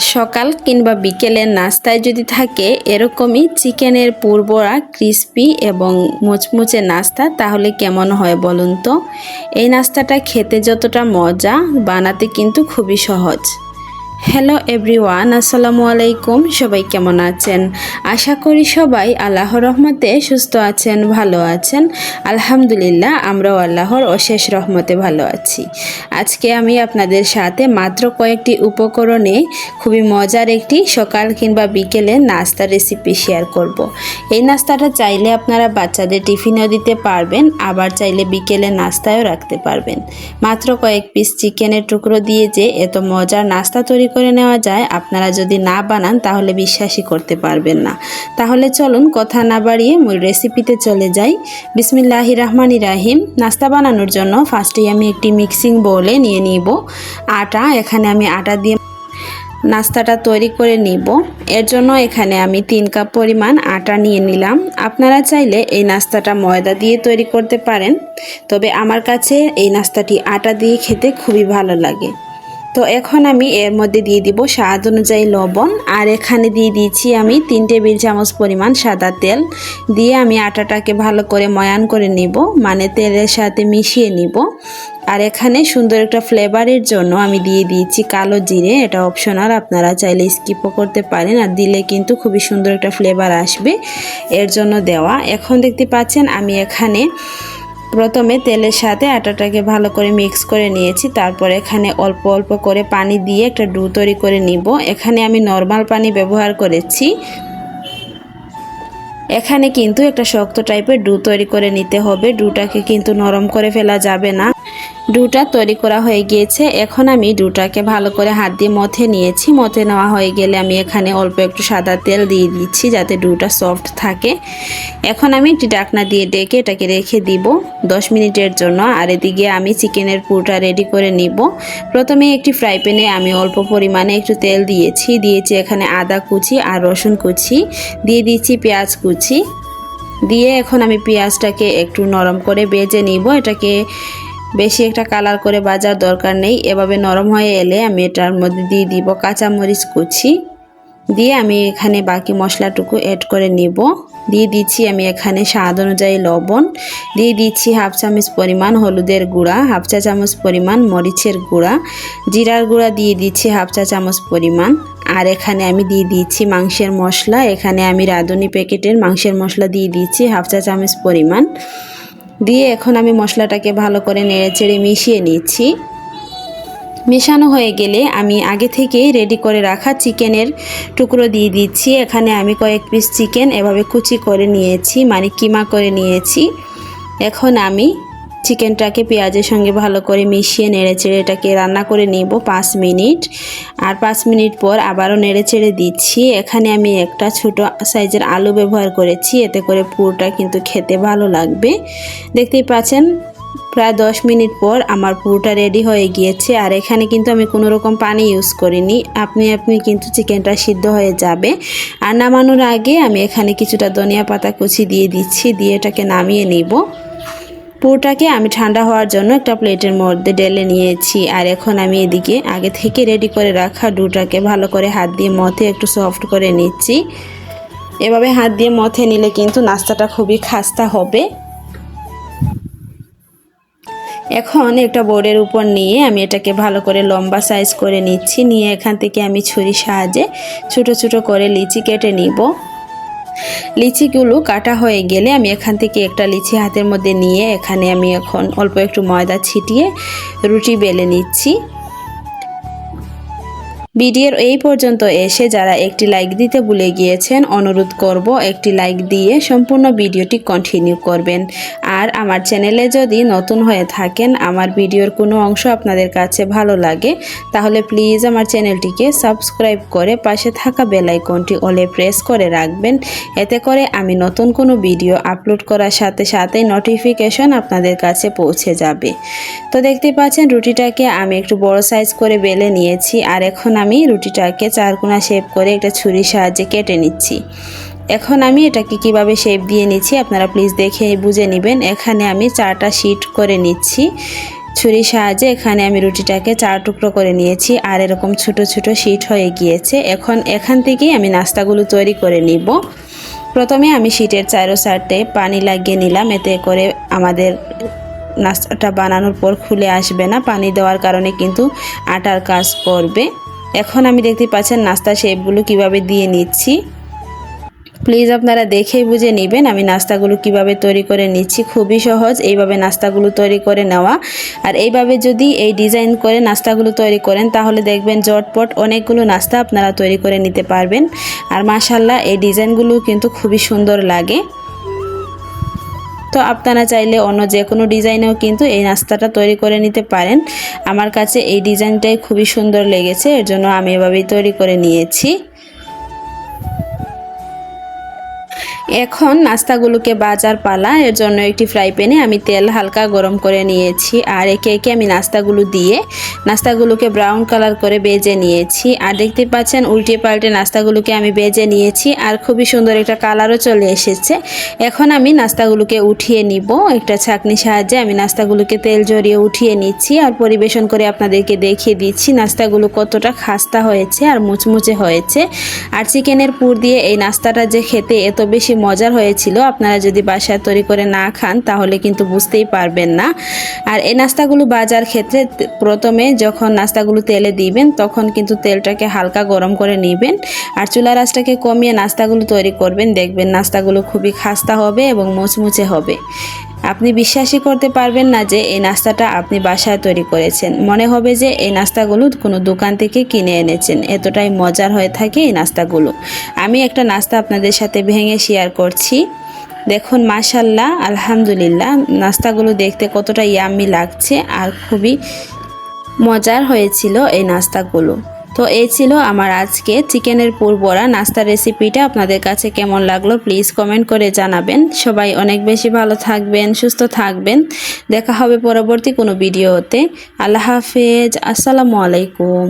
সকাল কিংবা বিকেলের নাস্তায় যদি থাকে এরকমই চিকেনের পুরবড়া ক্রিস্পি এবং মুচমুচে নাস্তা, তাহলে কেমন হয় বলুন তো। এই নাস্তাটা খেতে যতটা মজা, বানাতে কিন্তু খুবই সহজ। হ্যালো এভরিওয়ান, আসসালামু আলাইকুম। সবাই কেমন আছেন? আশা করি সবাই আল্লাহর রহমতে সুস্থ আছেন, ভালো আছেন। আলহামদুলিল্লাহ, আমরাও আল্লাহর অশেষ রহমতে ভালো আছি। আজকে আমি আপনাদের সাথে মাত্র কয়েকটি উপকরণে খুবই মজার একটি সকাল কিংবা বিকেলে নাস্তার রেসিপি শেয়ার করব। এই নাস্তাটা চাইলে আপনারা বাচ্চাদের টিফিনেও দিতে পারবেন, আবার চাইলে বিকেলে নাস্তায়ও রাখতে পারবেন। মাত্র কয়েক পিস চিকেনের টুকরো দিয়ে যে এত মজার নাস্তা তৈরি করে নেওয়া যায়, আপনারা যদি না বানান তাহলে বিশ্বাসই করতে পারবেন না। তাহলে চলুন কথা না বাড়িয়ে মূল রেসিপিতে চলে যাই। বিসমিল্লাহির রহমানির রহিম। নাস্তা বানানোর জন্য ফার্স্টেই আমি একটি মিক্সিং বোলে নিয়ে নিব আটা। এখানে আমি আটা দিয়ে নাস্তাটা তৈরি করে নিব। এর জন্য এখানে আমি 3 কাপ পরিমাণ আটা নিয়ে নিলাম। আপনারা চাইলে এই নাস্তাটা ময়দা দিয়ে তৈরি করতে পারেন, তবে আমার কাছে এই নাস্তাটি আটা দিয়ে খেতে খুবই ভালো লাগে। তো এখন আমি এর মধ্যে দিয়ে দিব স্বাদ অনুযায়ী লবণ, আর এখানে দিয়ে দিয়েছি আমি 3 টেবিল চামচ পরিমাণ সাদা তেল। দিয়ে আমি আটাটাকে ভালো করে ময়ান করে নিব, মানে তেলের সাথে মিশিয়ে নিব। আর এখানে সুন্দর একটা ফ্লেভারের জন্য আমি দিয়ে দিয়েছি কালো জিরে। এটা অপশনাল, আপনারা চাইলে স্কিপও করতে পারেন, আর দিলে কিন্তু খুবই সুন্দর একটা ফ্লেভার আসবে, এর জন্য দেওয়া। এখন দেখতে পাচ্ছেন আমি এখানে প্রথমে তেলের সাথে আটাটাকে ভালো করে মিক্স করে নিয়েছি। তারপর এখানে অল্প অল্প করে পানি দিয়ে একটা ডো তৈরি করে নিব। এখানে আমি নর্মাল পানি ব্যবহার করেছি। এখানে কিন্তু একটা শক্ত টাইপের ডো তৈরি করে নিতে হবে, ডোটাকে কিন্তু নরম করে ফেলা যাবে না। ডোটা তৈরি করা হয়ে গিয়েছে। এখন আমি ডোটাকে ভালো করে হাত দিয়ে মথে নিয়েছি। মথে নেওয়া হয়ে গেলে আমি এখানে অল্প একটু সাদা তেল দিয়ে দিচ্ছি, যাতে ডোটা সফট থাকে। এখন আমি একটি ঢাকনা দিয়ে ডেকে এটাকে রেখে দিব 10 মিনিটের জন্য। আর এদিকে আমি চিকেনের পুরটা রেডি করে নিব। প্রথমে একটি ফ্রাই প্যানে আমি অল্প পরিমাণে একটু তেল দিয়েছি এখানে আদা কুচি আর রসুন কুচি, দিয়ে দিচ্ছি পেঁয়াজ কুচি। দিয়ে এখন আমি পেঁয়াজটাকে একটু নরম করে ভেজে নিব। এটাকে বেশি একটা কালার করে ভাজার দরকার নেই। এভাবে নরম হয়ে এলে আমি এটার মধ্যে দিয়ে দিব কাঁচামরিচ কুচি। দিয়ে আমি এখানে বাকি মশলাটুকু অ্যাড করে নিব। দিয়ে দিচ্ছি আমি এখানে স্বাদ অনুযায়ী লবণ, দিয়ে দিচ্ছি হাফ চামচ পরিমাণ হলুদের গুঁড়া, হাফ চা চামচ পরিমাণ মরিচের গুঁড়া, জিরার গুঁড়া দিয়ে দিচ্ছি হাফ চা চামচ পরিমাণ। আর এখানে আমি দিয়ে দিচ্ছি মাংসের মশলা। এখানে আমি রাঁধুনি প্যাকেটের মাংসের মশলা দিয়ে দিচ্ছি হাফ চা চামচ পরিমাণ। দিয়ে এখন আমি মশলাটাকে ভালো করে নেড়েচেড়ে মিশিয়ে নিচ্ছি। মেশানো হয়ে গেলে আমি আগে থেকেই রেডি করে রাখা চিকেনের টুকরো দিয়ে দিচ্ছি। এখানে আমি কয়েক পিস চিকেন এভাবে কুচি করে নিয়েছি, মানে কিমা করে নিয়েছি। এখন আমি চিকেনটাকে পেঁয়াজের সঙ্গে ভালো করে মিশিয়ে নেড়েচেড়ে এটাকে রান্না করে নিব 5 মিনিট। আর 5 মিনিট পর আবারও নেড়েচেড়ে দিচ্ছি। এখানে আমি একটা ছোট সাইজের আলু ব্যবহার করেছি, এতে করে পুরোটা কিন্তু খেতে ভালো লাগবে। দেখতেই পাচ্ছেন প্রায় 10 মিনিট পর আমার পুরোটা রেডি হয়ে গিয়েছে। আর এখানে কিন্তু আমি কোনো রকম পানি ইউজ করিনি, আপনি কিন্তু চিকেনটা সিদ্ধ হয়ে যাবে। আর নামানোর আগে আমি এখানে কিছুটা ধনিয়া পাতা কুচি দিয়ে দিচ্ছি, দিয়ে এটাকে নামিয়ে নিব। পুরোটাকে আমি ঠান্ডা হওয়ার জন্য একটা প্লেটের মধ্যে ঢেলে নিয়েছি। আর এখন আমি এদিকে আগে থেকে রেডি করে রাখা ডোটাকে ভালো করে হাত দিয়ে মথে একটু সফট করে নিচ্ছি। এভাবে হাত দিয়ে মথে নিলে কিন্তু নাস্তাটা খুবই খাস্তা হবে। এখন একটা বোর্ডের উপর নিয়ে আমি এটাকে ভালো করে লম্বা সাইজ করে নিচ্ছি। নিয়ে এখান থেকে আমি ছুরির সাহায্যে ছোট ছোট করে লিচি কেটে নিব। লিচিগুলো কাটা হয়ে গেলে আমি এখান থেকে একটা লিচি হাতের মধ্যে নিয়ে এখানে আমি এখন অল্প একটু ময়দা ছিটিয়ে রুটি বেলে নিচ্ছি। ভিডিওর এই পর্যন্ত এসে যারা একটি লাইক দিতে ভুলে গিয়েছেন, অনুরোধ করব একটি লাইক দিয়ে সম্পূর্ণ ভিডিওটি কন্টিনিউ করবেন। আর আমার চ্যানেলে যদি নতুন হয়ে থাকেন, আমার ভিডিওর কোনো অংশ আপনাদের কাছে ভালো লাগে, তাহলে প্লিজ আমার চ্যানেলটিকে সাবস্ক্রাইব করে পাশে থাকা বেল আইকনটি অলে প্রেস করে রাখবেন। এতে করে আমি নতুন কোনো ভিডিও আপলোড করার সাথে সাথেই নোটিফিকেশন আপনাদের কাছে পৌঁছে যাবে। তো দেখতে পাচ্ছেন রুটিটাকে আমি একটু বড় সাইজ করে বেলে নিয়েছি। আর এখন আমি রুটিটাকে 4 কোণা শেপ করে একটা ছুরির সাহায্যে কেটে নিচ্ছি। এখন আমি এটাকে কিভাবে শেপ দিয়ে নিচ্ছি আপনারা প্লিজ দেখে বুঝে নেবেন। এখানে আমি 4টা শীট করে নিচ্ছি। ছুরির সাহায্যে এখানে আমি রুটিটাকে 4 টুকরো করে নিয়েছি আর এরকম ছোট ছোট শীট হয়ে গিয়েছে। এখন এখান থেকেই আমি নাস্তাগুলো তৈরি করে নিব। প্রথমে আমি শীটের চারো সাইডে পানি লাগিয়ে নিলাম, এতে করে আমাদের নাস্তাটা বানানোর পর খুলে আসবে না, পানি দেওয়ার কারণে কিন্তু আটার কাজ করবে। এখন আমি দেখতে পাচ্ছেন নাস্তা শেপগুলো কিভাবে দিয়ে নিচ্ছি। প্লিজ আপনারা দেখেই বুঝে নেবেন আমি নাস্তাগুলো কিভাবে তৈরি করে নিচ্ছি। খুবই সহজ এইভাবে নাস্তাগুলো তৈরি করে নেওয়া। আর এইভাবে যদি এই ডিজাইন করে নাস্তাগুলো তৈরি করেন তাহলে দেখবেন ঝটপট অনেকগুলো নাস্তা আপনারা তৈরি করে নিতে পারবেন। আর মাশাআল্লাহ এই ডিজাইনগুলো কিন্তু খুবই সুন্দর লাগে। তো আপনারা চাইলে অন্য যে কোনো ডিজাইনেও কিন্তু এই নাস্তাটা তৈরি করে নিতে পারেন। আমার কাছে এই ডিজাইনটাই খুবই সুন্দর লেগেছে, এর জন্য আমি এভাবেই তৈরি করে নিয়েছি। এখন নাস্তাগুলোকে ভাজার পালা। এর জন্য একটি ফ্রাই প্যানে আমি তেল হালকা গরম করে নিয়েছি আর একে একে আমি নাস্তাগুলোকে ব্রাউন কালার করে ভেজে নিয়েছি। আর দেখতে পাচ্ছেন উল্টে পাল্টে নাস্তাগুলোকে আমি ভেজে নিয়েছি আর খুবই সুন্দর একটা কালারও চলে এসেছে। এখন আমি নাস্তাগুলোকে উঠিয়ে নিব। একটা ছাঁকনির সাহায্যে আমি নাস্তাগুলোকে তেল ঝরিয়ে উঠিয়ে নিচ্ছি আর পরিবেশন করে আপনাদেরকে দেখিয়ে দিচ্ছি নাস্তাগুলো কতটা খাস্তা হয়েছে আর মুচমুচে হয়েছে। আর চিকেনের পুর দিয়ে এই নাস্তাটা যে খেতে এত বেশি মজার হয়েছিল, আপনারা যদি বাসায় তৈরি করে না খান তাহলে কিন্তু বুঝতেই পারবেন না। আর এই নাস্তাগুলো ভাজার ক্ষেত্রে প্রথমে যখন নাস্তাগুলো তেলে দিবেন তখন কিন্তু তেলটাকে হালকা গরম করে নেবেন আর চুলার আঁচটাকে কমিয়ে নাস্তাগুলো তৈরি করবেন। দেখবেন নাস্তাগুলো খুবই খাস্তা হবে এবং মুচমুচে হবে। আপনি বিশ্বাসই করতে পারবেন না যে এই নাস্তাটা আপনি বাসায় তৈরি করেছেন, মনে হবে যে এই নাস্তাগুলো কোনো দোকান থেকে কিনে এনেছেন, এতটাই মজার হয়ে থাকে এই নাস্তাগুলো। আমি একটা নাস্তা আপনাদের সাথে ভেঙে শেয়ার করছি। দেখুন মাশাআল্লাহ, আলহামদুলিল্লাহ, নাস্তাগুলো দেখতে কতটা ইয়াম্মি লাগছে আর খুবই মজার হয়েছিল এই নাস্তাগুলো। তো এই ছিল আমার আজকে চিকেনের পুর বড়া নাস্তার রেসিপিটা। আপনাদের কাছে কেমন লাগলো প্লিজ কমেন্ট করে জানাবেন। সবাই অনেক বেশি ভালো থাকবেন, সুস্থ থাকবেন। দেখা হবে পরবর্তী কোনো ভিডিওতে। আল্লাহ হাফেজ, আসসালামু আলাইকুম।